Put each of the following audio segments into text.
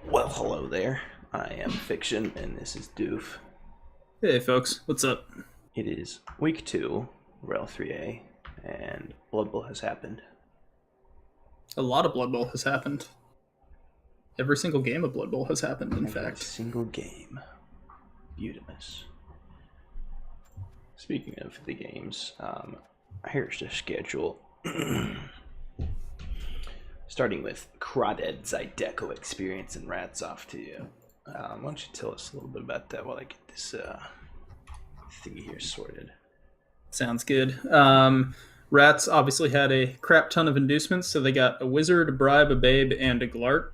Well, hello there. I am Fiction, and this is Doof. Hey folks, what's up? It is week 2, REL 3A, and Blood Bowl has happened. A lot of Blood Bowl has happened. Every single game of Blood Bowl has happened, in Every fact. single game. Beautimus. Speaking of the games, here's the schedule. Starting with Crawdad Zydeco Experience and Rats off to you. Why don't you tell us a little bit about that while I get this thingy here sorted. Sounds good. Rats obviously had a crap ton of inducements, so they got a wizard, a bribe, a babe, and a glart.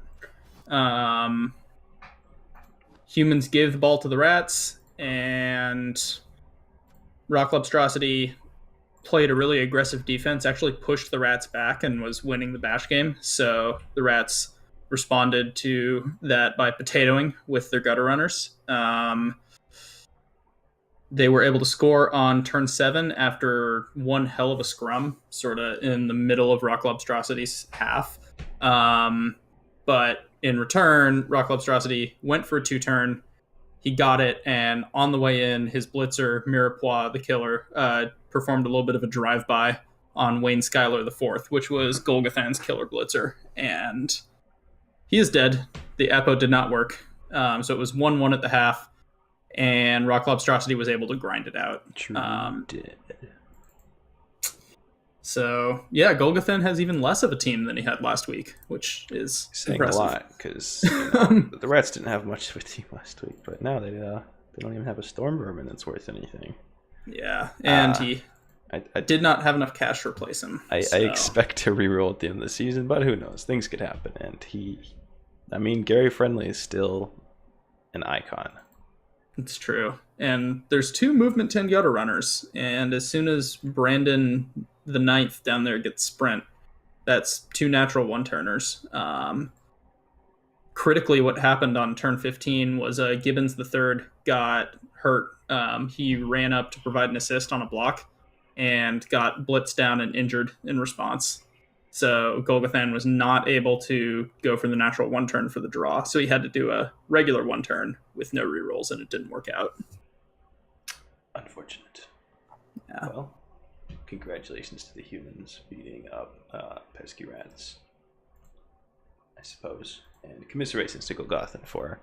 Humans gave the ball to the rats, and Rock Lobstrosity played a really aggressive defense, actually pushed the rats back and was winning the bash game. So the rats responded to that by potatoing with their gutter runners. They were able to score on turn 7 after one hell of a scrum, sort of in the middle of Rock Lobstrosity's half. But in return, Rock Lobstrosity went for a 2-turn. He got it, and on the way in, his blitzer, Mirepoix, the killer, performed a little bit of a drive-by on Wayne Skyler IV, which was Golgothan's killer blitzer. And he is dead. The Apo did not work. So it was 1-1 at the half, and Rock Lobstrosity was able to grind it out. Did. So, yeah, Golgothan has even less of a team than he had last week, which is saying impressive. a lot, because the Rats didn't have much of a team last week, but now they don't even have a Storm Vermin that's worth anything. Yeah, and he I did not have enough cash to replace him. I expect to reroll at the end of the season, but who knows? Things could happen, and Gary Friendly is still an icon. It's true. And there's 2 movement 10 gutter runners, and as soon as Brandon the 9th down there gets sprint, that's 2 natural 1-turners. Critically, what happened on turn 15 was Gibbons the 3rd got hurt. He ran up to provide an assist on a block and got blitzed down and injured in response. So Golgothan was not able to go for the natural 1-turn for the draw, so he had to do a regular 1-turn with no rerolls, and it didn't work out. Unfortunate. Yeah. Well, congratulations to the humans beating up pesky rats, I suppose, and commiserations to Golgothan for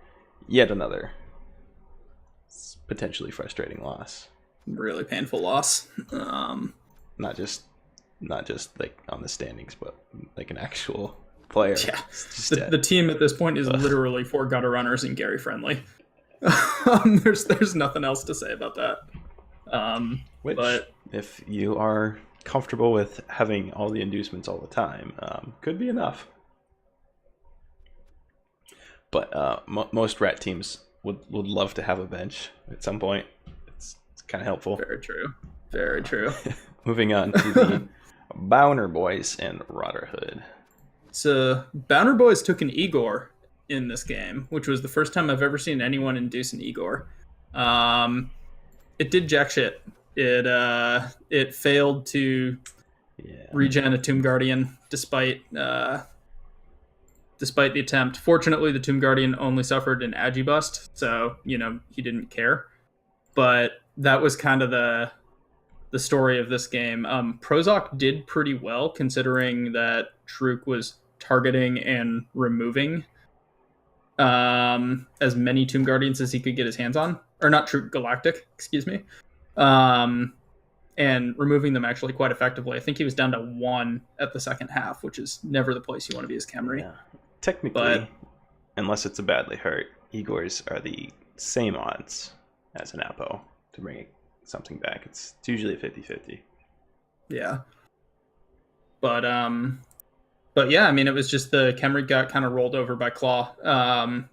yet another potentially frustrating loss. Really painful loss. Not just like on the standings, but like an actual player. Yeah, the team at this point is literally 4 gutter runners and Gary Friendly. There's nothing else to say about that. But if you are comfortable with having all the inducements all the time, could be enough. But most rat teams would love to have a bench at some point. It's kind of helpful. Very true. Very true. Moving on to the Bowner Boys and Rotterhood. So Bowner Boys took an Igor in this game, which was the first time I've ever seen anyone induce an Igor. It did jack shit. It failed to regen a Tomb Guardian despite the attempt. Fortunately, the Tomb Guardian only suffered an Agi bust, so he didn't care. But that was kind of the story of this game. Prozoc did pretty well considering that Truk was targeting and removing as many Tomb Guardians as he could get his hands on. Or not Truk, Galactic, excuse me. And removing them actually quite effectively. I think he was down to 1 at the second half, which is never the place you want to be as Khemri. Yeah. Technically, unless it's a badly hurt, Igors are the same odds as an Apo to bring something back. It's usually a 50-50. Yeah. But yeah, it was just the Khemri got kind of rolled over by Claw.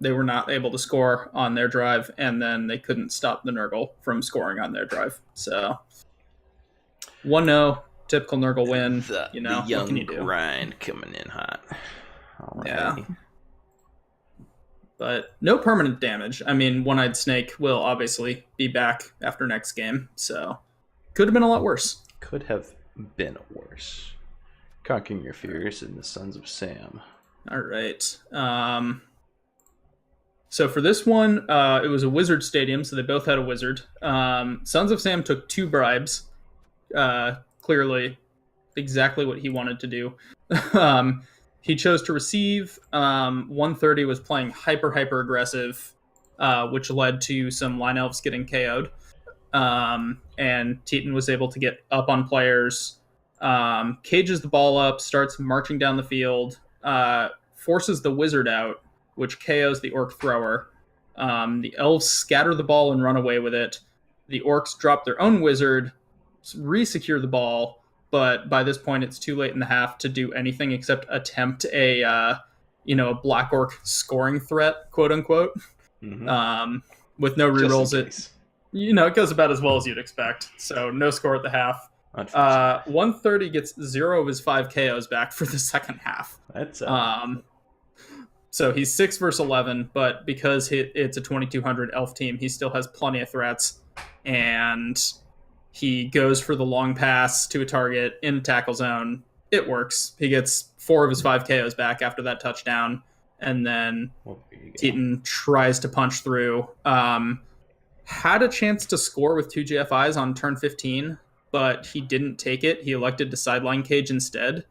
They were not able to score on their drive, and then they couldn't stop the Nurgle from scoring on their drive. So 1-0, typical Nurgle win. The what young can you do? grind coming in hot. Alrighty. Yeah. But no permanent damage. One-Eyed Snake will obviously be back after next game, so could have been a lot worse. Could have been worse. Conquering your fears in the Sons of Sam. All right. So for this one, it was a wizard stadium, so they both had a wizard. Sons of Sam took 2 bribes. Clearly, exactly what he wanted to do. He chose to receive. 130 was playing hyper aggressive, which led to some line elves getting KO'd. And Teton was able to get up on players, cages the ball up, starts marching down the field, forces the wizard out, which KOs the orc thrower. The elves scatter the ball and run away with it. The orcs drop their own wizard, re-secure the ball, but by this point it's too late in the half to do anything except attempt a black orc scoring threat, quote unquote. With no rerolls. It goes about as well as you'd expect. So no score at the half. 130 gets 0 of his 5 KOs back for the second half. That's so he's 6 versus 11, but because it's a 2200 elf team, he still has plenty of threats, and he goes for the long pass to a target in tackle zone. It works. He gets 4 of his 5 KOs back after that touchdown, and then Teton tries to punch through. Had a chance to score with 2 GFIs on turn 15, but he didn't take it. He elected to sideline cage instead,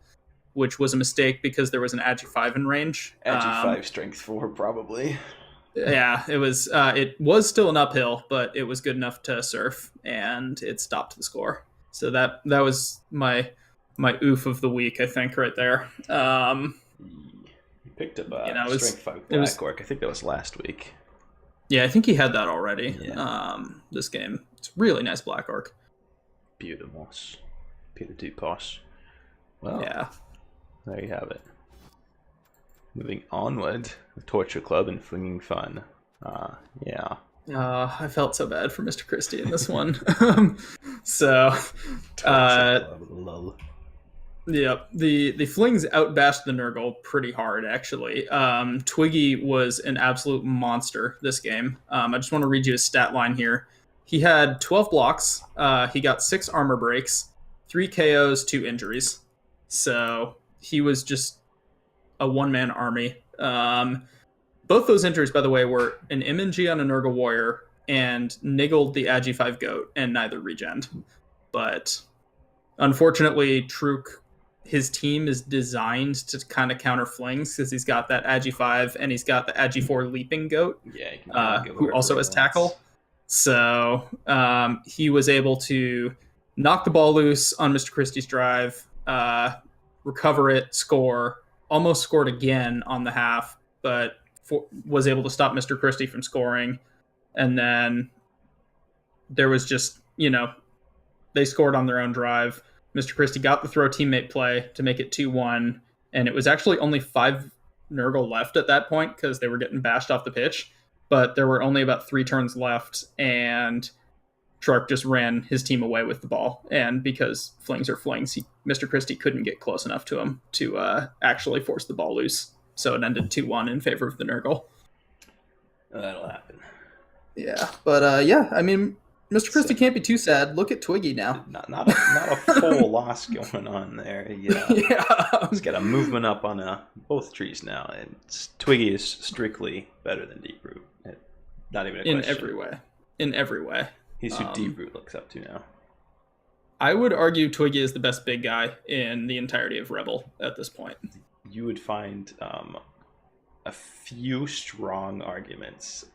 which was a mistake because there was an Agi 5 in range. Agi 5, strength 4, probably. Yeah, it was still an uphill, but it was good enough to surf, and it stopped the score. So that was my oof of the week, I think, right there. You picked up strength 5 Black Orc. I think that was last week. Yeah, I think he had that already. Yeah. This game. It's really nice Black Orc. Beautiful. Peter Du Posh. Well, yeah. There you have it. Moving onward, the Torture Club and Flinging Fun. Yeah. I felt so bad for Mr. Christie in this one. So, Torture Club, lol. Yep, the Flings outbashed the Nurgle pretty hard, actually. Twiggy was an absolute monster this game. I just want to read you his stat line here. He had 12 blocks. He got 6 armor breaks, 3 KOs, 2 injuries. So he was just a one-man army. Both those injuries, by the way, were an MNG on a Nurgle Warrior and niggled the Agi 5 Goat, and neither regened. But unfortunately, Truk, his team is designed to kind of counter Flings because he's got that Agi 5 and he's got the Agi 4 Leaping Goat, who also has tackle. So he was able to knock the ball loose on Mr. Christie's drive, recover it, score, almost scored again on the half, but was able to stop Mr. Christie from scoring. And then there was just, they scored on their own drive. Mr. Christie got the throw teammate play to make it 2-1, and it was actually only 5 Nurgle left at that point because they were getting bashed off the pitch, but there were only about 3 turns left, and Sharp just ran his team away with the ball, and because Flings are Flings, Mr. Christie couldn't get close enough to him to actually force the ball loose, so it ended 2-1 in favor of the Nurgle. That'll happen. Yeah, but Mr. Christie can't be too sad. Look at Twiggy now. Not a full loss going on there. Yeah. He's got a movement up on both trees now, and Twiggy is strictly better than Deeproot. Not even a question. In every way. He's who Deeproot looks up to now. I would argue Twiggy is the best big guy in the entirety of Rebel at this point. You would find a few strong arguments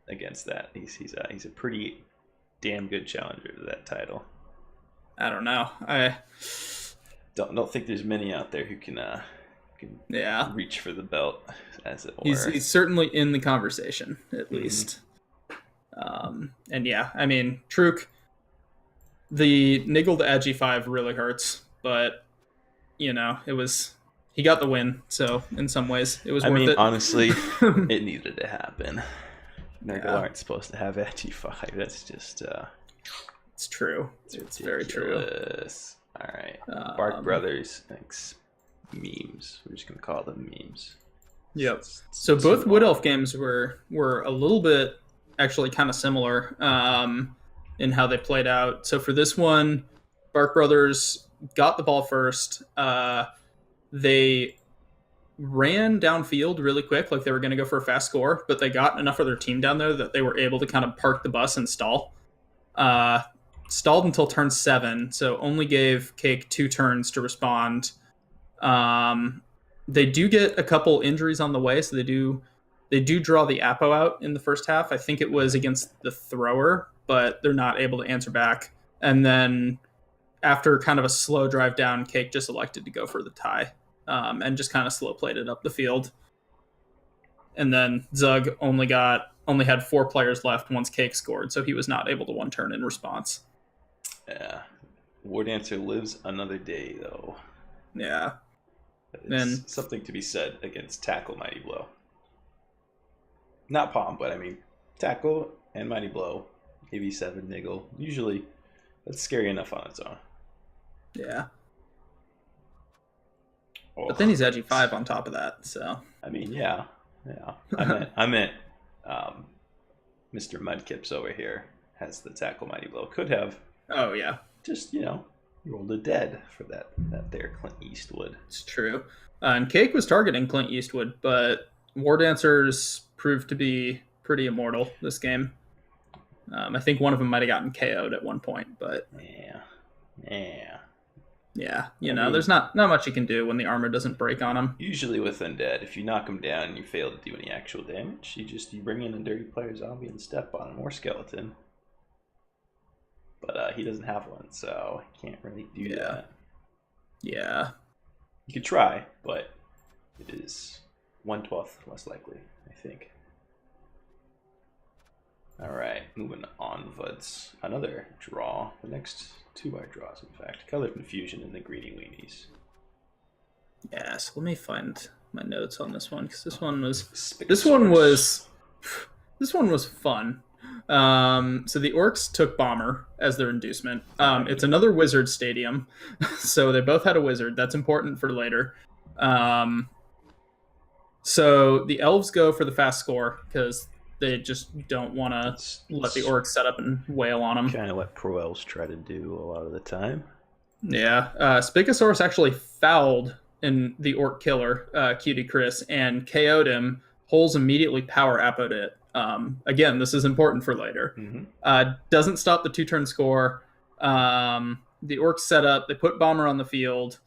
against that. He's a pretty damn good challenger to that title. I don't know. I don't think there's many out there who can reach for the belt, as it were. He's certainly in the conversation, at least. Truk, the niggled Agi 5 really hurts, but he got the win, so in some ways it was worth it. Honestly, it needed to happen. Nurgle aren't supposed to have Agi 5. That's just it's true. It's very true. All right. Bark Brothers, thanks. Memes. We're just gonna call them memes. Yep. So both Wood Elf games were a little bit actually kind of similar in how they played out. So for this one, Bark Brothers got the ball first. They ran downfield really quick, like they were going to go for a fast score, but they got enough of their team down there that they were able to kind of park the bus and stall. Stalled until turn 7, so only gave Cake 2 turns to respond. They do get a couple injuries on the way, so they do draw the Apo out in the first half. I think it was against the thrower, but they're not able to answer back. And then after kind of a slow drive down, Cake just elected to go for the tie, and just kind of slow played it up the field. And then Zug only had 4 players left once Cake scored, so he was not able to one turn in response. Yeah. War Dancer lives another day, though. Yeah. It's something to be said against Tackle Mighty Blow. Not Palm, but I mean, Tackle and Mighty Blow, AV7, Niggle. Usually, that's scary enough on its own. Yeah. Oh, but then he's edgy 5 on top of that, so. I mean, yeah. I meant Mr. Mudkips over here has the Tackle Mighty Blow. Could have. Oh, yeah. Just, rolled a dead for that there Clint Eastwood. It's true. And Cake was targeting Clint Eastwood, but War Dancers proved to be pretty immortal this game. I think one of them might have gotten KO'd at one point, but yeah. There's not much you can do when the armor doesn't break on him. Usually with Undead, if you knock him down and you fail to do any actual damage, you bring in a dirty player zombie and step on him, or skeleton. But he doesn't have one, so he can't really do that. Yeah. You could try, but it is 1/12 less likely, I think. Alright, moving on, Vuds. Another draw. The next 2 are draws, in fact. Color Confusion and the Greeny Weenies. Yeah, so let me find my notes on this one, because this one was fun. So the Orcs took Bomber as their inducement. It's another Wizard Stadium, so they both had a Wizard. That's important for later. So the Elves go for the fast score because they just don't want to let the Orcs set up and wail on them. Kind of what Pro Elves try to do a lot of the time. Yeah. Spigosaurus actually fouled in the Orc Killer, Cutie Chris, and KO'd him. Holes immediately power Apo'd it. Again, this is important for later. Mm-hmm. Doesn't stop the 2-turn score. The Orcs set up. They put Bomber on the field.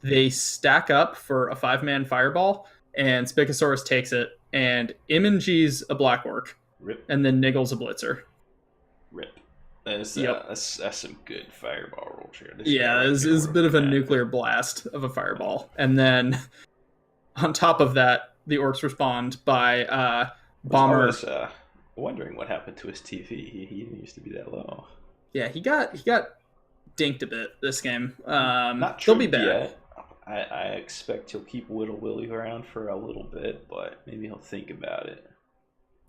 They stack up for a 5-man fireball, and Spigosaurus takes it, and Imanji's a Black Orc. Rip. And then Niggle's a Blitzer. Rip. That's some good fireball roll here. This is a bit of a nuclear blast of a fireball. And then on top of that, the Orcs respond by Bomber. I was wondering what happened to his TV. He didn't used to be that low. Yeah, he got dinked a bit this game. Not They'll be back. Yet. I expect he'll keep Whittle Willie around for a little bit, but maybe he'll think about it.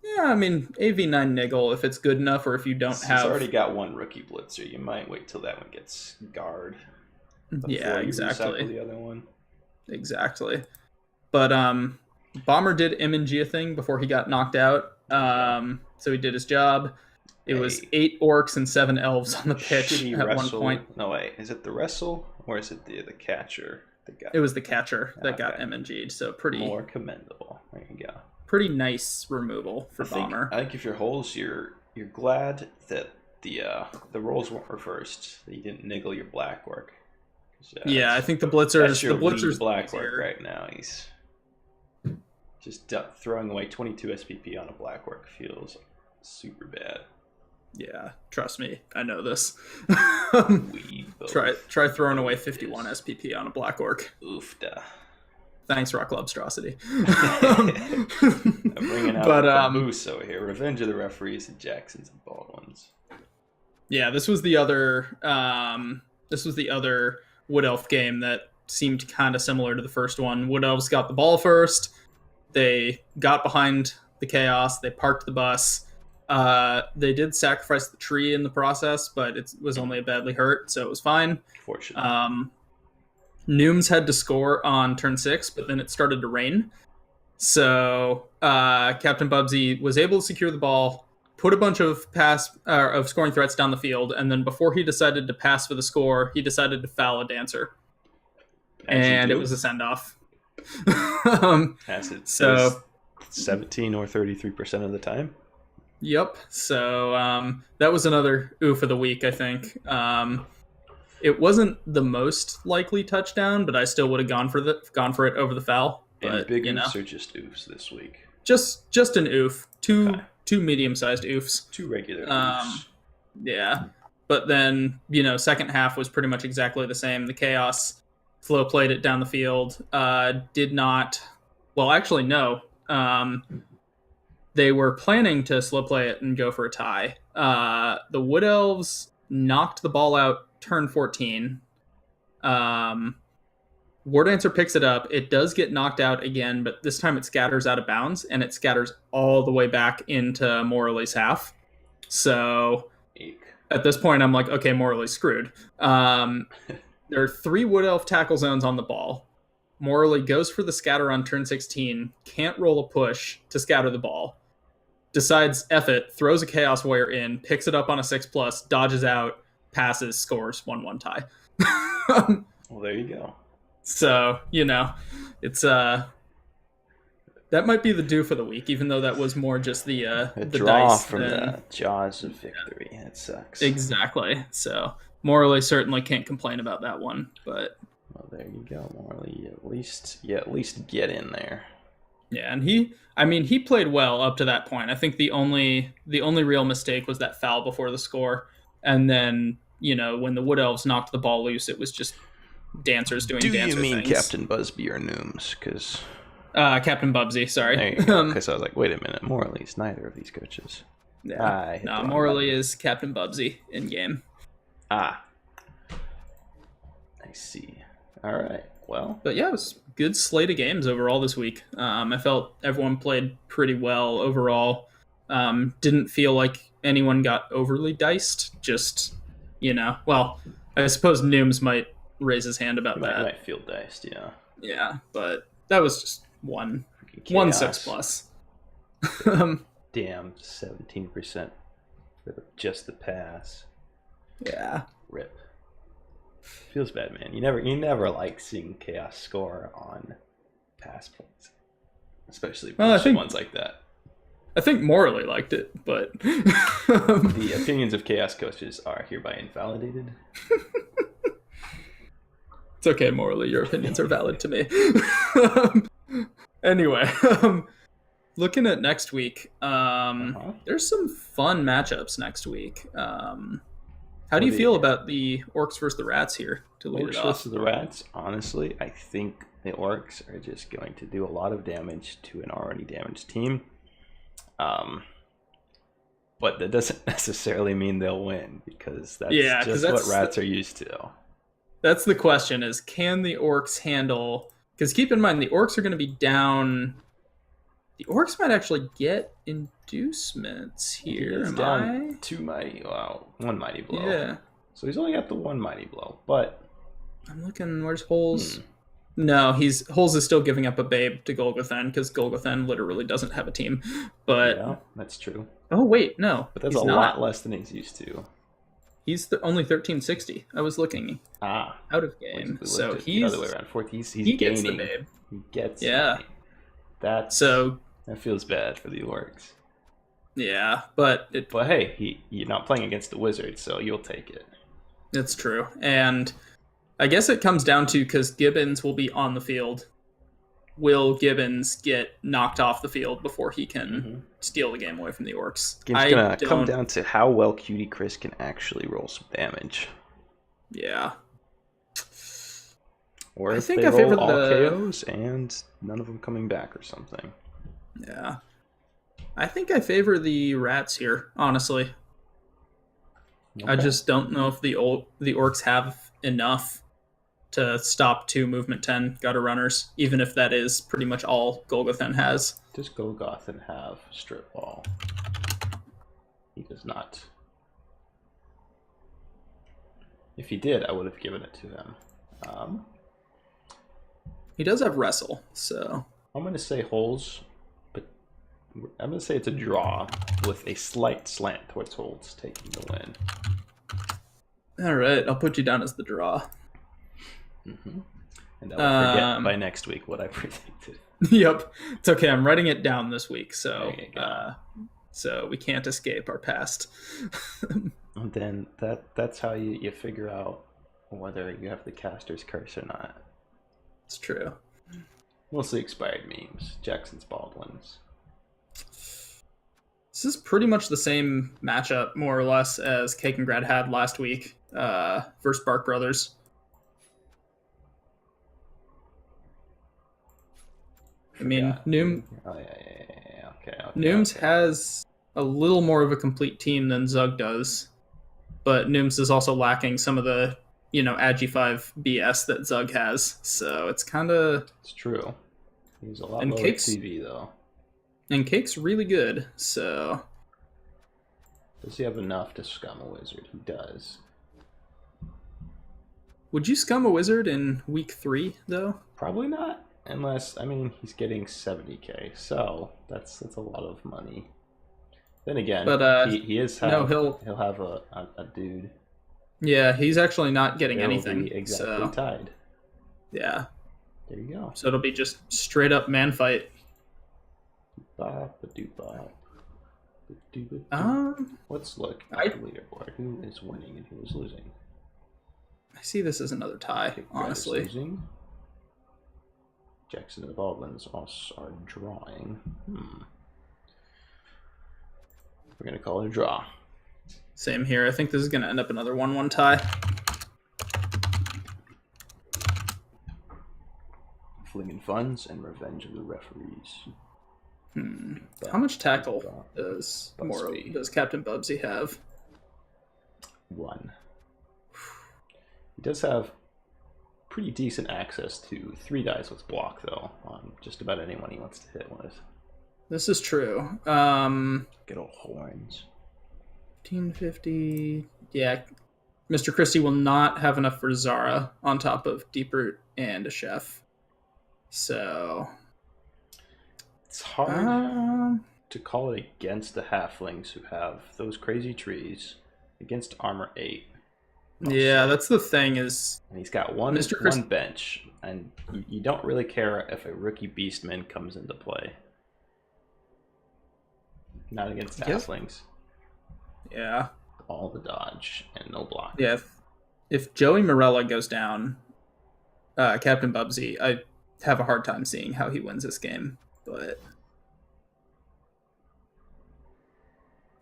Yeah, I mean, AV9 Niggle, if it's good enough, or if you don't have... He's already got one rookie blitzer. You might wait till that one gets guard. Yeah, exactly. You recycle the other one. Exactly. But Bomber did Imanji a thing before he got knocked out. So he did his job. It was 8 Orcs and 7 Elves on the pitch at one point. No, wait. Is it the wrestle, or is it the catcher? It was the catcher that got MNG'd, so pretty... More commendable. There you go. Pretty nice removal for Bomber. I think if your holes, you're glad that the rolls weren't reversed. That you didn't niggle your Black Orc. I think the Blitzer's Black Orc right now. He's just throwing away 22 SPP on a Black Orc feels super bad. Yeah, trust me, I know this. Try throwing away 51 SPP on a Black Orc. Oofda. Thanks, Rock Lobstrosity. I'm bringing out the Moose over here. Revenge of the Referees and Jacksons and Baldwins. Yeah, this was the other Wood Elf game that seemed kind of similar to the first one. Wood Elves got the ball first. They got behind the chaos. They parked the bus. They did sacrifice the tree in the process, but it was only badly hurt, so it was fine. Fortunately. Nooms had to score on turn 6, but then it started to rain. So Captain Bubsy was able to secure the ball, put a bunch of scoring threats down the field, and then before he decided to pass for the score, he decided to foul a dancer. and it was a send-off. As it so 17 or 33% of the time. Yep. So that was another oof of the week, I think. It wasn't the most likely touchdown, but I still would have gone for it over the foul. But, and big oofs or just oofs this week? Just an oof. Two medium-sized oofs. 2 regular oofs. Yeah. But then, second half was pretty much exactly the same. The chaos flow played it down the field. Did not... Well, actually, no. They were planning to slow play it and go for a tie. The Wood Elves knocked the ball out turn 14. War Dancer picks it up. It does get knocked out again, but this time it scatters out of bounds, and it scatters all the way back into Morley's half. So at this point, I'm like, okay, Morley's screwed. There are 3 Wood Elf tackle zones on the ball. Morley goes for the scatter on turn 16, can't roll a push to scatter the ball. Decides, F it, throws a Chaos Warrior in, picks it up on a 6+, dodges out, passes, scores, 1-1 tie. Well, there you go. So, it's that might be the Doof of the week, even though that was more just the draw dice from the jaws of victory. Yeah. It sucks. Exactly. So Morley certainly can't complain about that one, but well, there you go, Morley. At least get in there. Yeah, and he played well up to that point. I think the only real mistake was that foul before the score, and then when the Wood Elves knocked the ball loose, it was just dancers doing dancer things. Do you mean Captain Busby or Nooms? Because Captain Bubsy, sorry. There you go. Because I was like, wait a minute, Morley's neither of these coaches. Yeah, no, Morley is Captain Bubsy in game. I see. All right. Well, but yeah, it was a good slate of games overall this week. I felt everyone played pretty well overall. Didn't feel like anyone got overly diced. Just, well, I suppose Nooms might raise his hand about that. Might feel diced, yeah. Yeah, but that was just one 6+. Damn, 17% for just the pass. Yeah. Rip. Feels bad, man. You never like seeing chaos score on pass points, especially ones like that. I think Morley liked it, but the opinions of chaos coaches are hereby invalidated. It's okay, Morley. Your opinions are valid to me. Anyway, looking at next week, there's some fun matchups next week. How do you feel about the Orcs versus the Rats here to lead it off? Orcs versus the Rats, honestly, I think the Orcs are just going to do a lot of damage to an already damaged team. But that doesn't necessarily mean they'll win, because that's what Rats are used to. That's the question, is can the Orcs handle... Because keep in mind, the Orcs are going to be down... The Orcs might actually get inducements here. He's down 2 mighty... Wow, 1 mighty blow. Yeah. So he's only got the 1 mighty blow, but... I'm looking... Where's Holes? No, Holes is still giving up a babe to Golgothan, because Golgothan literally doesn't have a team. But yeah, that's true. Oh, wait, no. But that's a lot less than he's used to. He's only 1360. I was looking out of game. So he's the other way around. He's he gets gaining. The babe. He gets that feels bad for the Orcs. Yeah, but hey, you're not playing against the Wizards, so you'll take it. It's true. And I guess it comes down to, because Gibbons will be on the field, will Gibbons get knocked off the field before he can steal the game away from the Orcs? It's going to come down to how well Cutie Chris can actually roll some damage. Yeah. Or if they roll all KOs and none of them coming back or something. Yeah. I think I favor the Rats here, honestly. Okay. I just don't know if the Orcs have enough to stop 2 movement 10 gutter runners, even if that is pretty much all Golgothan has. Does Golgothan have strip ball? He does not. If he did, I would have given it to him. He does have wrestle, so I'm going to say Holes, but I'm going to say it's a draw with a slight slant towards Holes taking the win. All right, I'll put you down as the draw. And I will forget by next week what I predicted. Yep. It's okay. I'm writing it down this week, so so we can't escape our past. And then that's how you figure out whether you have the caster's curse or not. It's true. Mostly expired memes. Jackson's Baldwins. This is pretty much the same matchup, more or less, as Cake and Grad had last week versus Bark Brothers. I mean, Noom. Oh yeah. Okay. Nooms has a little more of a complete team than Zug does, but Nooms is also lacking some of the, Agi 5 BS that Zug has. So it's kind of. It's true. He's a lot lower TV though. And Cake's really good. So. Does he have enough to scum a wizard? He does. Would you scum a wizard in week 3 though? Probably not. Unless, he's getting 70k, so that's a lot of money. Then again, but he'll have a dude. Yeah, he's actually not getting anything. Be exactly tied. Yeah. There you go. So it'll be just straight up man fight. Let's look at the leaderboard. Who is winning and who is losing? I see this as another tie, honestly. Jackson and the Baldwins are drawing. We're going to call it a draw. Same here. I think this is going to end up another 1-1 tie. Flinging funds and revenge of the referees. How much tackle does Captain Bubsy have? 1. He does have pretty decent access to 3 dice with block, though, on just about anyone he wants to hit with. This is true. Good old horns. 1550. Yeah. Mr. Christie will not have enough for Zara on top of Deep Root and a Chef. So. It's hard to call it against the halflings who have those crazy trees against armor 8. Yeah, that's the thing is... And he's got one bench, and you don't really care if a rookie beastman comes into play. Not against halflings. Yeah. All the dodge and no block. Yeah, if Joey Morella goes down, Captain Bubsy, I have a hard time seeing how he wins this game, but...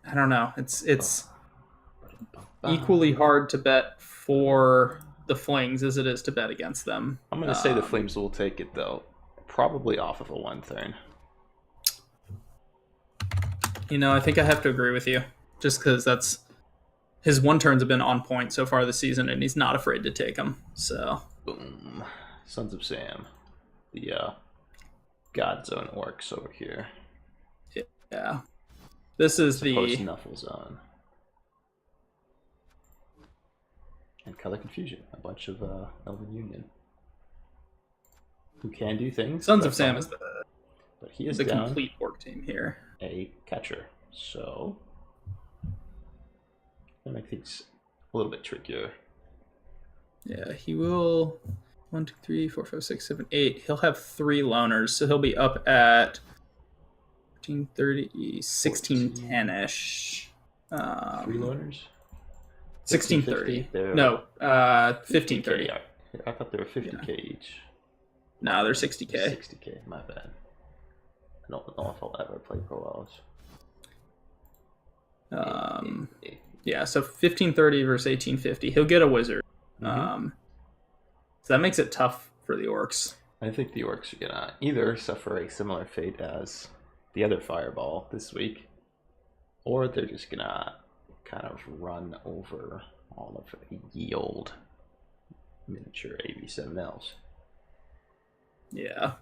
I don't know. It's equally hard to bet for the Flings as it is to bet against them. I'm going to say the Flames will take it, though. Probably off of a 1 turn. I think I have to agree with you. Just because that's... His 1 turns have been on point so far this season, and he's not afraid to take them. So. Boom. Sons of Sam. The God Zone orcs over here. Yeah. This is the... Post-Nuffle Zone. And Color Confusion, a bunch of Elven Union, who can do things. Sons of Sam is but he is the down complete orc team here. A catcher, so that makes things a little bit trickier. Yeah, he will 1, 2, 3, 4, 5, 6, 7, 8. He'll have 3 loners, so he'll be up at 1530, 1610-ish. 3 loners. 1630. No, 1530. I thought they were 50k each. No, they're 60k. 60k, my bad. I don't know if I'll ever play Pro Elves. Yeah, so 1530 versus 1850. He'll get a wizard. So that makes it tough for the orcs. I think the orcs are gonna either suffer a similar fate as the other fireball this week, or they're just gonna kind of run over all of ye old miniature AV7 elves. Yeah.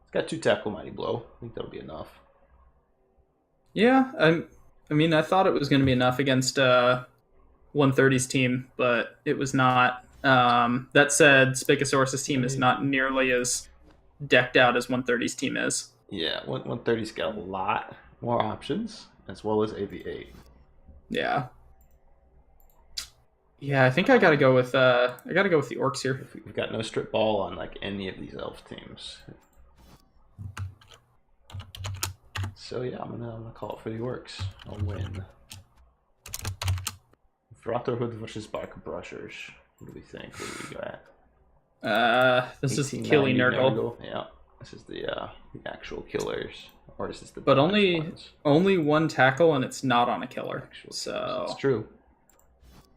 It's got 2 tackle mighty blow. I think that'll be enough. Yeah, I thought it was going to be enough against 130's team, but it was not. That said, Spicosaurus' team is not nearly as decked out as 130's team is. Yeah, 130's got a lot more options, as well as AV8. Yeah. Yeah, I think I gotta go with the orcs here. We've got no strip ball on like any of these elf teams. So yeah, I'm gonna call it for the orcs. I'll win. Brotherhood versus Bark Brushers. What do we think? What do we got? This is Killy Nurgle. Yeah, this is the actual killers, or is this the? But only one tackle, and it's not on a killer. So it's true.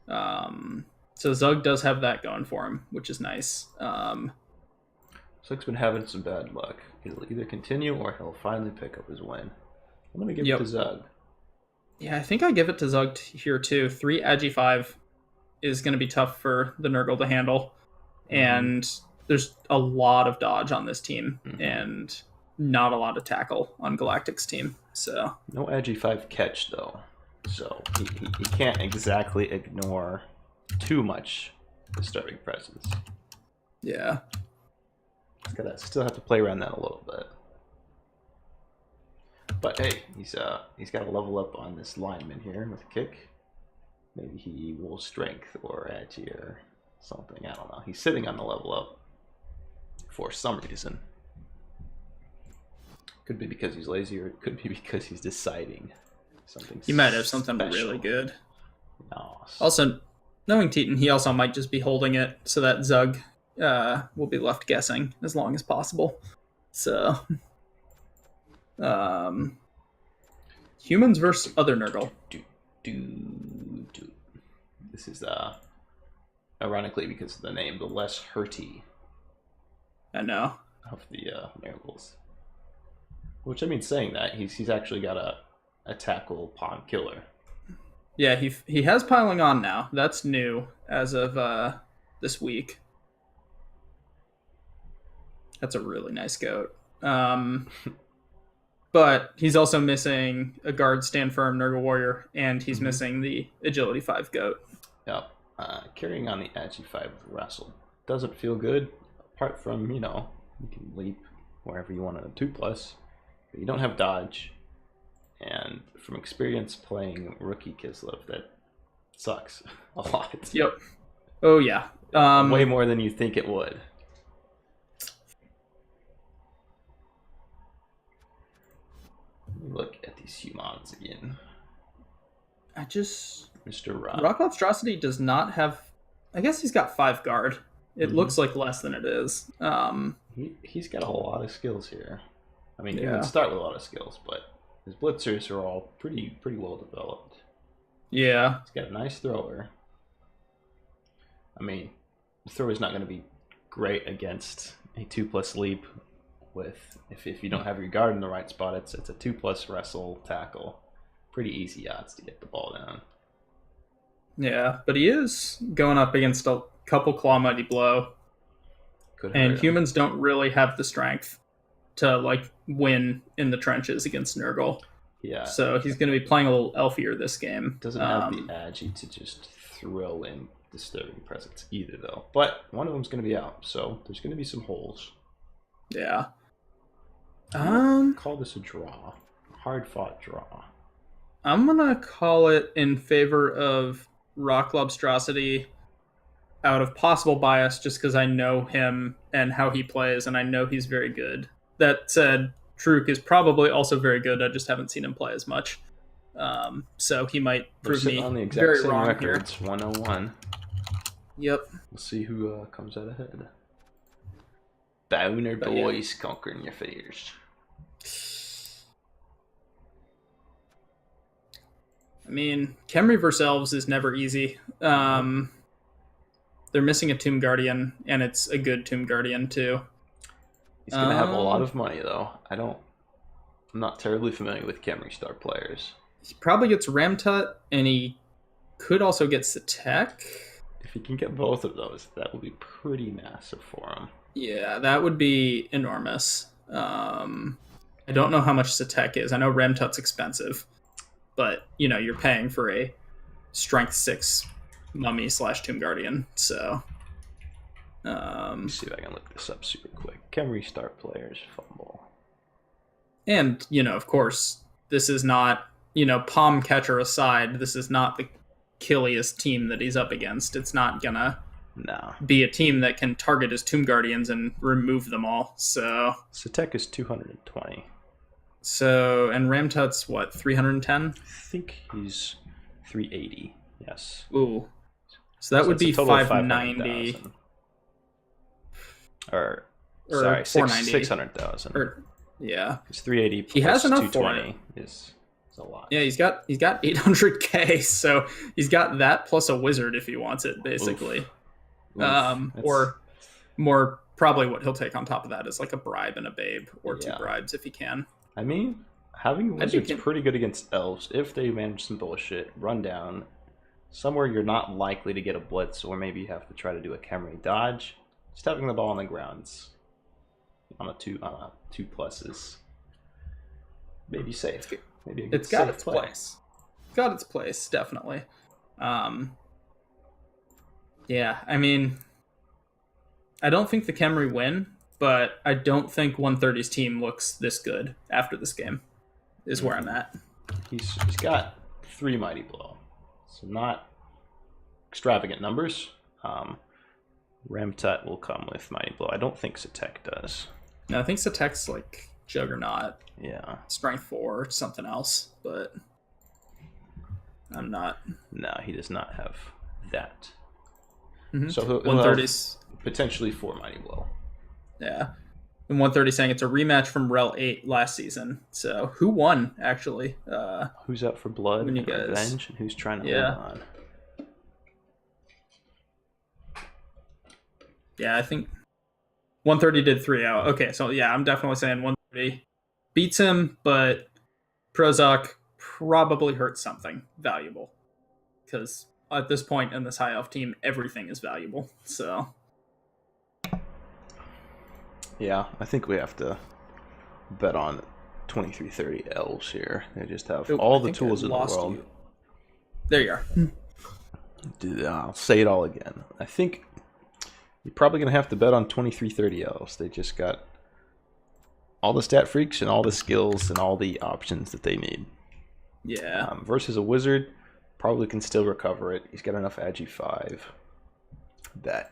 So Zug does have that going for him, which is nice. Zug's been having some bad luck. He'll either continue or he'll finally pick up his win. I'm gonna give it to Zug. Yeah, I think I give it to Zug here too. 3 Agi 5 is going to be tough for the Nurgle to handle. And there's a lot of dodge on this team and not a lot of tackle on Galactic's team. So no Agi 5 catch though. So he can't exactly ignore too much disturbing presence. Yeah. He's gotta still have to play around that a little bit. But hey, he's got to level up on this lineman here with a kick. Maybe he will strength or agi or something. I don't know. He's sitting on the level up for some reason. Could be because he's lazy, or it could be because he's deciding something. He might have something special. Really good. No. Also, knowing Teton, he also might just be holding it so that Zug will be left guessing as long as possible. So. Humans versus other Nurgle. This is ironically because of the name, the less hurty. I know. Of the Nurgles. Which I mean, saying that he's actually got a tackle pawn killer. Yeah, he has piling on now. That's new as of this week. That's a really nice goat. But he's also missing a guard stand firm Nurgle warrior, and he's missing the agility 5 goat. Yep. Carrying on the Agi 5 with wrestle doesn't feel good, apart from, you can leap wherever you want on a 2+, but you don't have dodge. And from experience playing rookie Kislev, that sucks a lot. Yep. Oh yeah. Way more than you think it would. Look at these humans again. Mr. Rock Monstrosity does not have. I guess he's got 5 guard. It looks like less than it is. He's got a lot of skills here. I mean, he can start with a lot of skills, but his blitzers are all pretty well developed. Yeah. He's got a nice thrower. I mean, the thrower's not going to be great against a 2+ leap. With if you don't have your guard in the right spot, it's a 2+ wrestle tackle. Pretty easy odds to get the ball down. Yeah, but he is going up against a couple Claw Mighty Blow. And humans don't really have the strength to win in the trenches against Nurgle. Yeah. So he's going to be playing a little elfier this game. Doesn't have the agi to just throw in disturbing presence either, though. But one of them's going to be out, so there's going to be some holes. Yeah. Call this a draw. Hard fought draw. I'm gonna call it in favor of Rock Lobstrosity out of possible bias, just because I know him and how he plays, and I know he's very good. That said, Truk is probably also very good. I just haven't seen him play as much. So he might prove me on the exact very same wrong records, here. 101. Yep. We'll see who comes out ahead. Boner boys conquering your fears. I mean, Khemri versus Elves is never easy. They're missing a Tomb Guardian, and it's a good Tomb Guardian too. He's gonna have a lot of money though. I'm not terribly familiar with Khemri star players. He probably gets Ramtut, and he could also get Satek. If he can get both of those, that would be pretty massive for him. Yeah, that would be enormous. I don't know how much Satek is. I know Ramtut's expensive, but you're paying for a strength 6 mummy / Tomb Guardian. So, let me see if I can look this up super quick. Khemri start players fumble, and of course, this is not Palm Catcher aside. This is not the killiest team that he's up against. It's not gonna No. be a team that can target his Tomb Guardians and remove them all. So Tech is 220. So, and Ramtut's what, 310? I think he's 380. Yes. Ooh. So that would be 590. Or sorry, 600,000. Yeah. It's 380. He has enough 220 is a lot. Yeah, he's got 800k, so he's got that plus a wizard if he wants it, basically. Oof. Or more, probably what he'll take on top of that is like a bribe and a babe, or 2 bribes if he can. I mean, having wizards pretty good against elves if they manage some bullshit, run down somewhere you're not likely to get a blitz, or maybe you have to try to do a Khemri dodge. Just having the ball on the grounds on a 2 pluses, maybe safe. Maybe it's got its place. It's got its place, definitely. Yeah, I mean, I don't think the Khemri win, but I don't think 130's team looks this good after this game, is where I'm at. He's got 3 Mighty Blow, so not extravagant numbers. Ramtut will come with Mighty Blow. I don't think Satek does. No, I think Satek's like Juggernaut. Yeah. Strength 4 or something else, but I'm not. No, he does not have that. Mm-hmm. So he'll 130's potentially 4 Mighty Blow. Yeah. And 130 saying it's a rematch from REL 8 last season. So who won, actually? Who's out for blood and revenge, and who's trying to hold on? Yeah, I think 130 did 3 out. Okay, so yeah, I'm definitely saying 130 beats him, but Prozoc probably hurts something valuable. Because at this point in this high elf team, everything is valuable. So yeah, I think we have to bet on 2330 elves here. They just have all the tools in the world. There you are. Dude, I'll say it all again. I think you're probably going to have to bet on 2330 elves. They just got all the stat freaks and all the skills and all the options that they need. Yeah. Versus a wizard, probably can still recover it. He's got enough Agi 5 that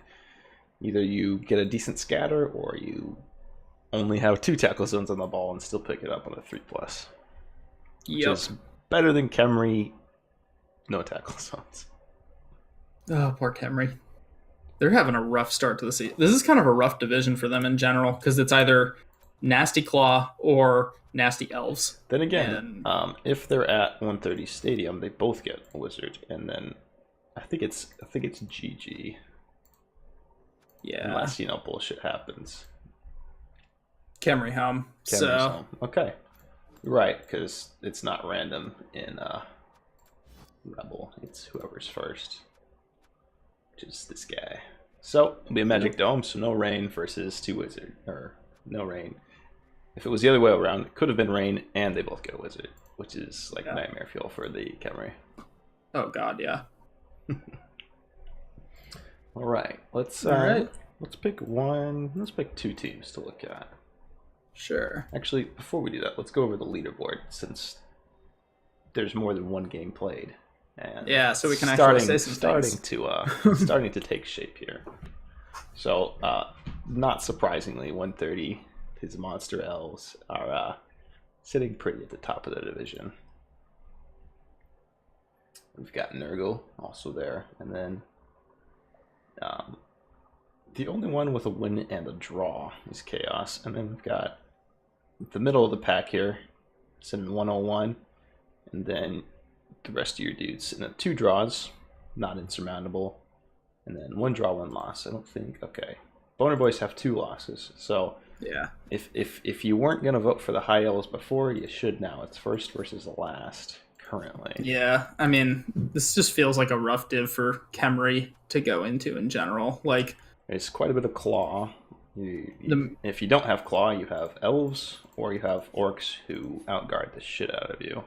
either you get a decent scatter or you only have 2 tackle zones on the ball and still pick it up on a 3+. Which is better than Khemri, no tackle zones. Oh, poor Khemri. They're having a rough start to the season. This is kind of a rough division for them in general because it's either Nasty Claw or Nasty Elves. Then again, if they're at 130 Stadium, they both get a wizard, and then I think it's GG. Yeah. Unless, bullshit happens. Khemri home. Home. Okay. Right, because it's not random in Rebel. It's whoever's first. Which is this guy. So, it'll be a Magic Dome, so no rain versus 2 wizard. Or, no rain. If it was the other way around, it could have been rain and they both get a wizard. Which is like nightmare fuel for the Khemri. Oh god, yeah. Alright, let's pick one. Let's pick 2 teams to look at. Sure. Actually, before we do that, let's go over the leaderboard since there's more than one game played. And yeah, so we can actually say some things. Starting to take shape here. So, not surprisingly, 130, his monster elves are sitting pretty at the top of the division. We've got Nurgle also there, and then the only one with a win and a draw is Chaos, and then we've got the middle of the pack here, sitting 101, and then the rest of your dudes, and then 2 draws, not insurmountable, and then 1 draw, 1 loss. I don't think. Okay, Boner Boys have 2 losses, so yeah. If you weren't gonna vote for the high elves before, you should now. It's first versus last currently. Yeah, I mean, this just feels like a rough div for Khemri to go into in general. Like, it's quite a bit of claw. If you don't have claw, you have elves or you have orcs who outguard the shit out of you.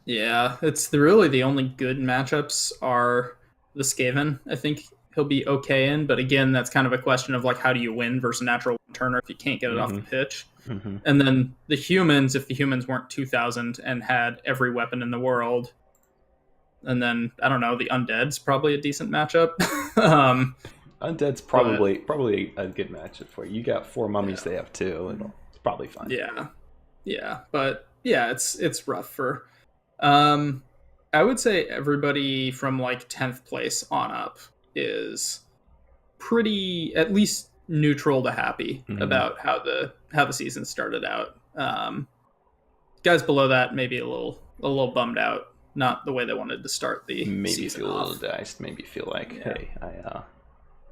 Yeah, it's really the only good matchups are the Skaven. I think he'll be okay in, but again, that's kind of a question of like, how do you win versus a natural turner if you can't get it off the pitch? Mm-hmm. And then the humans, if the humans weren't 2000 and had every weapon in the world, And then I don't know, the Undead's probably a decent matchup. Undead's probably a good matchup for you. You got 4 mummies, they have 2. It's probably fine. Yeah, but yeah, it's rough for. I would say everybody from like 10th place on up is pretty at least neutral to happy about how the season started out. Guys below that maybe a little bummed out, not the way they wanted to start the maybe season feel off. a little diced, maybe feel like, hey,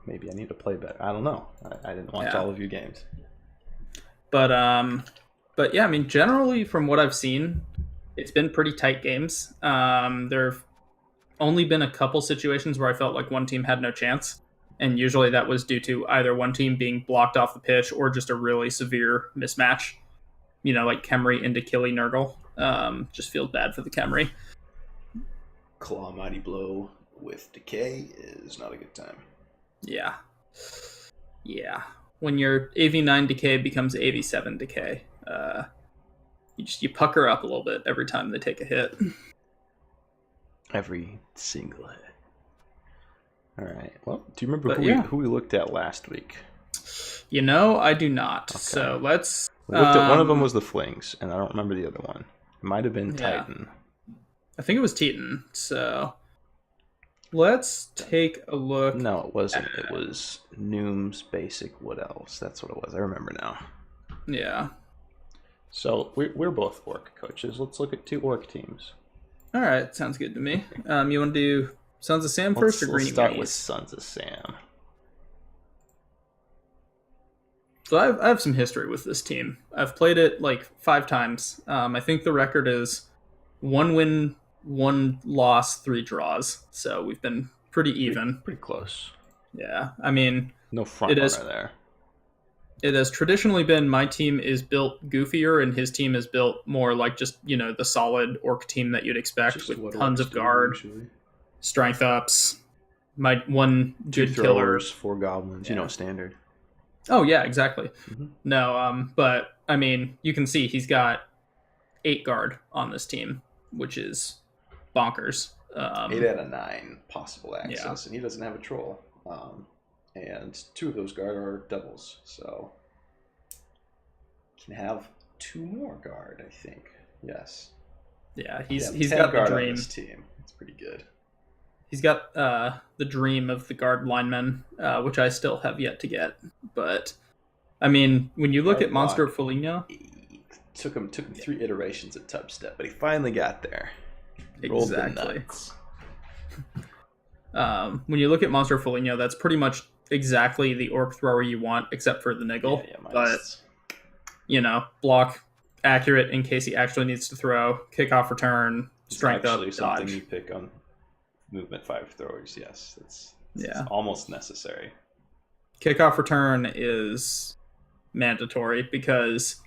maybe I need to play better. I don't know. I didn't watch all of your games. But yeah, I mean, generally from what I've seen, it's been pretty tight games. There've only been a couple situations where I felt like one team had no chance, and usually that was due to either one team being blocked off the pitch or just a really severe mismatch. You know, like Kemri into Killy Nurgle. Just feels bad for the Kemri. Claw Mighty Blow with Decay is not a good time. Yeah. When your AV9 Decay becomes AV7 Decay, you pucker up a little bit every time they take a hit. Every single hit. All right. Well, do you remember who we looked at last week? You know, I do not. Okay. So let's. We looked at one of them was the Flings, and I don't remember the other one. It might have been Titan. I think it was Titan. So let's take a look. No, it wasn't. It was Noom's Basic Wood Elves. That's what it was. I remember now. Yeah. So we're both orc coaches. Let's look at 2 orc teams. All right, sounds good to me. You want to do Sons of Sam first or Greeny Let's start Weenies? with Sons of Sam. So I have some history with this team. I've played it like 5 times. I think the record is 1 win, 1 loss, 3 draws. So we've been pretty even. Pretty close. Yeah, I mean, no front runner there. It has traditionally been my team is built goofier and his team is built more like just, you know, the solid orc team that you'd expect just with tons of guard, strength ups, my 1 good killer, 4 goblins, you know, standard. Oh yeah, exactly. No, but I mean, you can see he's got 8 guard on this team, which is bonkers. 8 out of 9 possible access, and he doesn't have a troll. And 2 of those guard are doubles, so can have 2 more guard, I think. Yes. Yeah, he's got the dream. On this team. It's pretty good. He's got the dream of the guard linemen, which I still have yet to get. But I mean, when you look at Monster of Foligno, took him 3 iterations at Tub Step, but he finally got there. Exactly. When you look at Monster of Foligno, that's pretty much exactly the orc thrower you want, except for the niggle. But you know, block accurate in case he actually needs to throw, kickoff return, strength up, dodge. Something you pick on movement 5 throwers. Yes, it's almost necessary. Kickoff return is mandatory because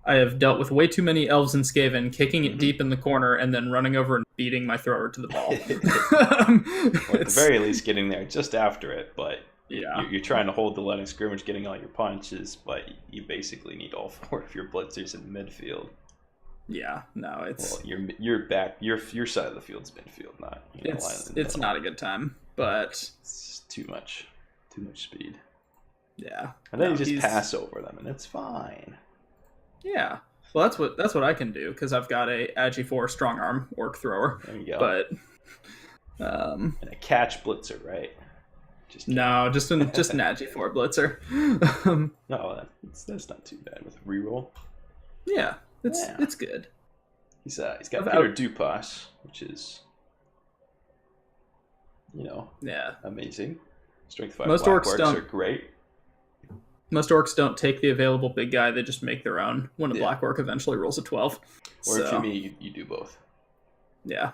I have dealt with way too many elves in Skaven kicking it deep in the corner and then running over and beating my thrower to the ball. Or at the very least getting there just after it, but you're trying to hold the line of scrimmage, getting all your punches, but you basically need all 4 of your blitzers in midfield. Yeah, no, it's your back, your side of the field's midfield, not it's not a good time, but it's too much speed. Yeah, and then you just pass over them, and it's fine. Yeah, well, that's what I can do because I've got a Agi 4 strong arm orc thrower. There you go. But and a catch blitzer, right? Just an Agi 4 blitzer. No, that's not too bad with a reroll. Yeah, it's good. He's got Peter Dupas, which is amazing. Strength 5 most black orcs are great. Most orcs don't take the available big guy; they just make their own. When a black orc eventually rolls a 12, or if you're me, you do both. Yeah,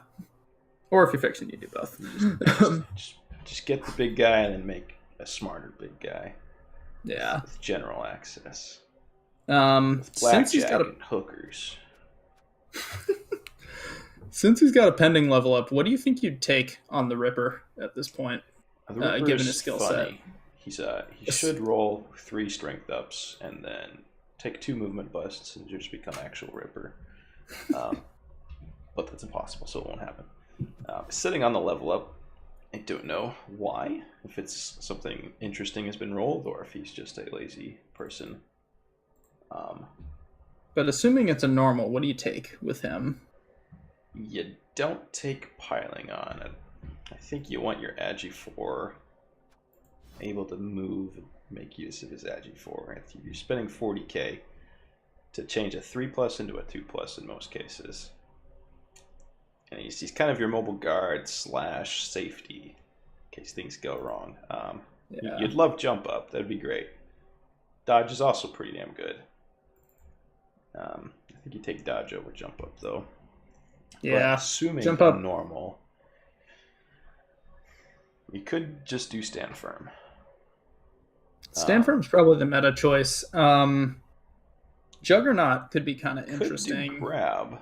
or if you're fiction, you do both. Just get the big guy and then make a smarter big guy. Yeah, with general access. With since he's got hookers. Since he's got a pending level up, what do you think you'd take on the Ripper at this point? Given his skill set. He should roll 3 strength ups and then take 2 movement busts and just become actual Ripper. But that's impossible, so it won't happen. Sitting on the level up. I don't know why, if it's something interesting has been rolled or if he's just a lazy person. But assuming it's a normal, what do you take with him? You don't take piling on. I think you want your Agi 4 able to move, make use of his Agi 4. You're spending 40k to change a 3+ into a 2+ in most cases. And he's kind of your mobile guard / safety in case things go wrong. You'd love jump up. That'd be great. Dodge is also pretty damn good. I think you take dodge over jump up though. Yeah, but assuming jump up normal, you could just do stand firm. Stand firm's probably the meta choice. Juggernaut could be kind of interesting. Could do grab.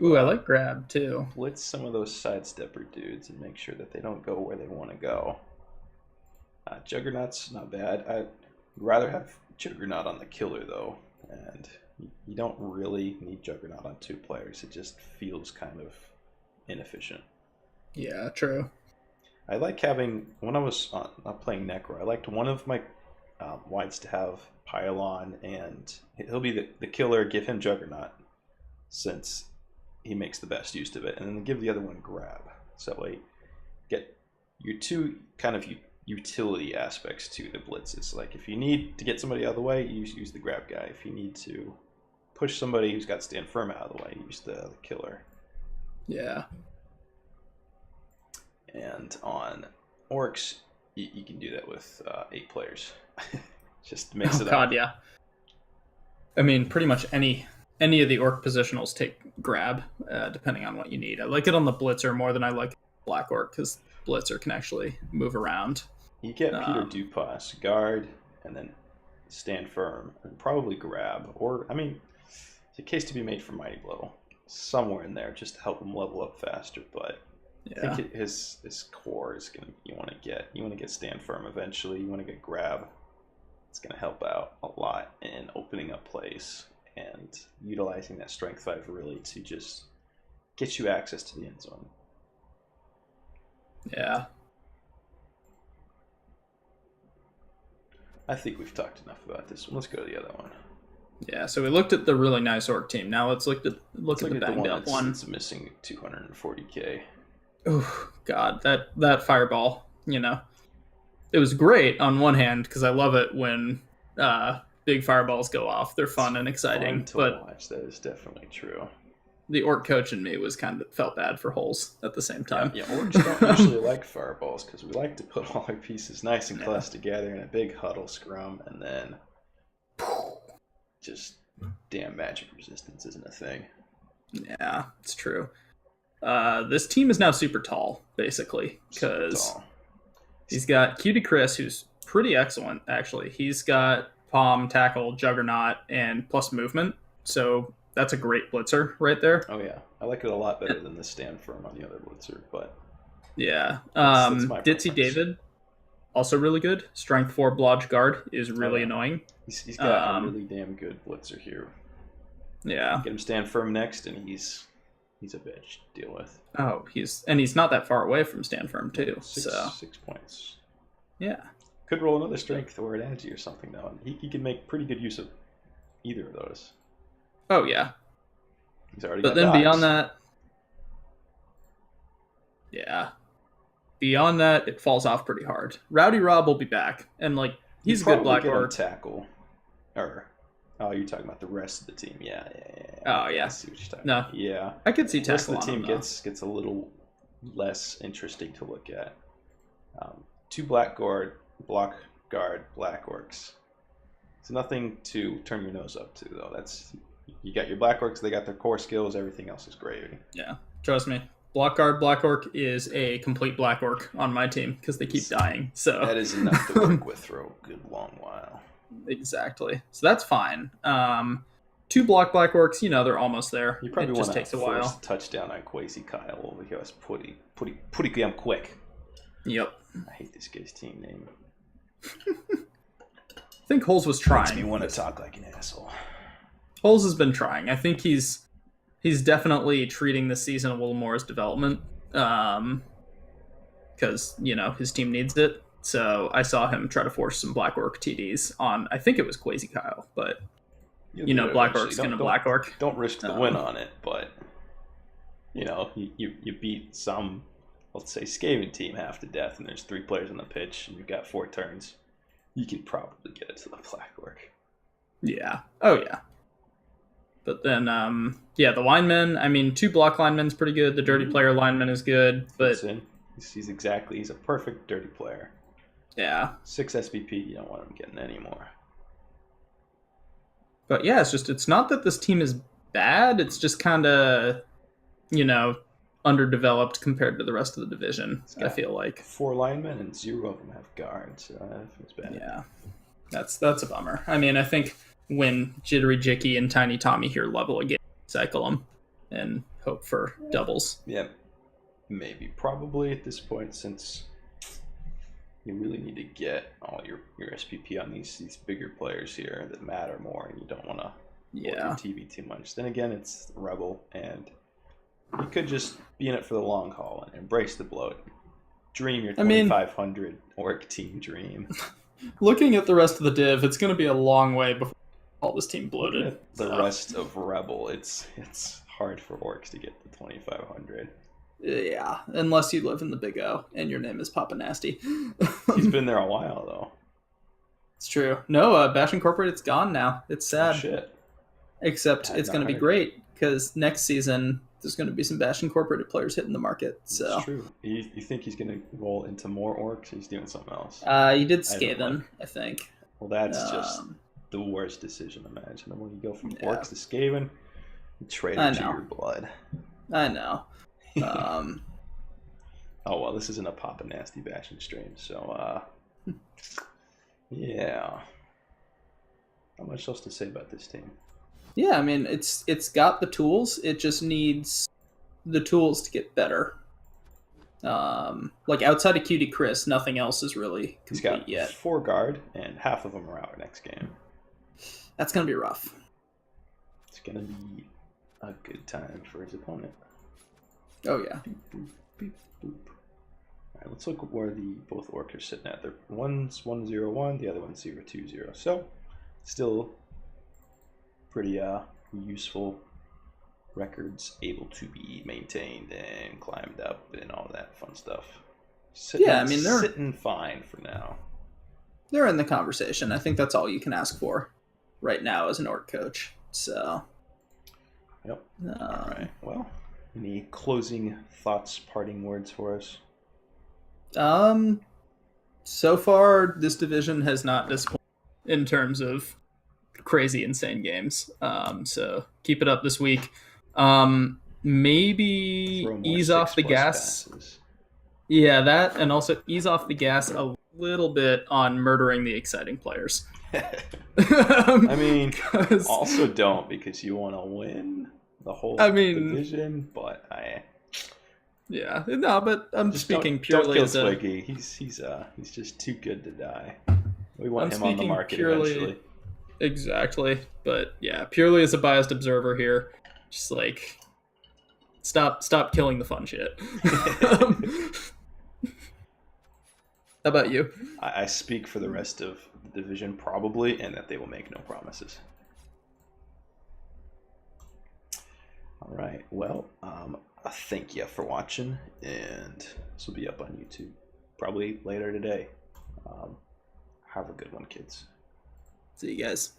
Ooh, I like grab too. Blitz some of those sidestepper dudes and make sure that they don't go where they want to go. Juggernaut's not bad. I'd rather have Juggernaut on the killer though, and you don't really need Juggernaut on 2 players. It just feels kind of inefficient. Yeah, true. I like having, when I was playing Necro, I liked one of my wides to have Pylon, and he'll be the killer, give him Juggernaut, since he makes the best use of it, and then give the other one grab. So that way, get your 2 kind of utility aspects to the blitzes. Like if you need to get somebody out of the way, use the grab guy. If you need to push somebody who's got stand firm out of the way, use the killer. Yeah. And on orcs, you can do that with 8 players. Just mix it up. Oh god, yeah. I mean, pretty much any of the orc positionals take grab, depending on what you need. I like it on the blitzer more than I like black orc, because blitzer can actually move around. You get Peter Dupas, guard, and then stand firm, and probably grab. Or, I mean, it's a case to be made for Mighty Blow. Somewhere in there, just to help him level up faster, but I think his core is gonna you want to get stand firm eventually. You want to get grab. It's gonna help out a lot in opening up plays and utilizing that strength 5 really to just get you access to the end zone. Yeah. I think we've talked enough about this one. Let's go to the other one. Yeah, so we looked at the really nice orc team. Now let's look at the banged up one. It's missing 240k. Oh god, that fireball, it was great on one hand because I love it when big fireballs go off. They're fun and exciting. But watch. That is definitely true. The orc coach in me felt bad for holes at the same time. Yeah, orcs don't usually like fireballs because we like to put all our pieces nice and close together in a big huddle scrum, and then just damn magic resistance isn't a thing. Yeah, it's true. This team is now super tall, basically, because he's got Cutie Chris, who's pretty excellent, actually. He's got Palm, Tackle, Juggernaut, and plus movement, so that's a great blitzer right there. Oh, yeah. I like it a lot better than the stand firm on the other blitzer, but... Yeah. That's Ditzy David, also really good. Strength 4 Blodge Guard is really annoying. He's got a really damn good blitzer here. Yeah. Get him stand firm next, and he's a bitch to deal with. Oh, he's not that far away from stand firm too. 6 points. Yeah. Could roll another strength or an agi or something though. He can make pretty good use of either of those. Oh yeah. He's already. But then beyond that, it falls off pretty hard. Rowdy Rob will be back, and he's a good black orc. Tackle, or you're talking about the rest of the team. Yeah. Oh yeah. I see what you're talking about. Yeah. I could see the rest tackle of the team on him, gets a little less interesting to look at. 2 black guard, black orcs. It's nothing to turn your nose up to though. You got your black orcs. They got their core skills. Everything else is gravy. Yeah, trust me. Black guard, black orc is a complete black orc on my team because they keep dying. So that is enough to work with for a good long while. Exactly. So that's fine. 2 black orcs, they're almost there. You probably just takes a while. Touchdown on Quasi Kyle over here. It's pretty damn quick. Yep. I hate this guy's team name. I think Holes was trying. Makes me want to talk like an asshole. Holes has been trying. I think he's he's definitely treating this season a little more as development, because his team needs it. So I saw him try to force some Black Orc TDs on, I think it was Quasi Kyle, but Black Orc's gonna Black Orc. Don't risk the win on it, but you beat some, let's say, Skaven team half to death, and there's 3 players on the pitch, and you've got 4 turns. You can probably get it to the Black Orc. Yeah. Oh yeah. But then, the lineman. I mean, 2 block linemen's pretty good. The dirty player lineman is good, but he's a perfect dirty player. Yeah. 6 SBP. You don't want him getting any more. But yeah, it's not that this team is bad. It's just kind of, underdeveloped compared to the rest of the division. I feel like 4 linemen and 0 of them have guards. It's bad. Yeah, that's a bummer. I mean, I think when Jittery Jicky and Tiny Tommy here level again, cycle them and hope for doubles. Yeah, maybe, probably at this point, since you really need to get all your SPP on these bigger players here that matter more, and you don't want to your TV too much. Then again, it's Rebel, and you could just be in it for the long haul and embrace the bloat. Dream your 2,500 orc team dream. Looking at the rest of the div, it's going to be a long way before all this team bloated. The rest of Rebel, it's hard for orcs to get to 2,500. Yeah, unless you live in the Big O and your name is Papa Nasty. He's been there a while, though. It's true. No, Bash Incorporated's gone now. It's sad. Oh, shit. Except it's going to be great, because next season there's going to be some Bash Incorporated players hitting the market. So. That's true. You think he's going to roll into more orcs? He's doing something else. He did Skaven, I think. Well, that's just the worst decision imaginable. You go from orcs to Skaven, you trade it to your blood. I know. Oh, well, this isn't a Papa Nasty bashing stream, so, yeah. Not much else to say about this team. Yeah, I mean, it's got the tools. It just needs the tools to get better. Like, outside of Cutie Chris, nothing else is really complete yet. He's got 4 guard, and half of them are out next game. That's going to be rough. It's going to be a good time for his opponent. Oh, yeah. Beep, boop, beep, boop. All right, let's look at where both orcs are sitting at. One's 101, the other one's 020. So, still pretty useful records, able to be maintained and climbed up and all that fun stuff. They're sitting fine for now. They're in the conversation. I think that's all you can ask for right now as an orc coach. So, yep. All right. Well, any closing thoughts, parting words for us? So far, this division has not disappointed in terms of crazy, insane games. So keep it up this week. Maybe ease off the gas. Passes. Yeah, that, and also ease off the gas a little bit on murdering the exciting players. I mean, also don't, because you want to win the whole division, but yeah, no, but I'm just speaking purely as a... He's just too good to die. We want him on the market eventually. Exactly, but yeah, purely as a biased observer here, just like stop killing the fun shit. How about you? I speak for the rest of the division, probably, and that they will make no promises. All right, well, thank you for watching, and this will be up on YouTube probably later today. Have a good one, kids. See you guys.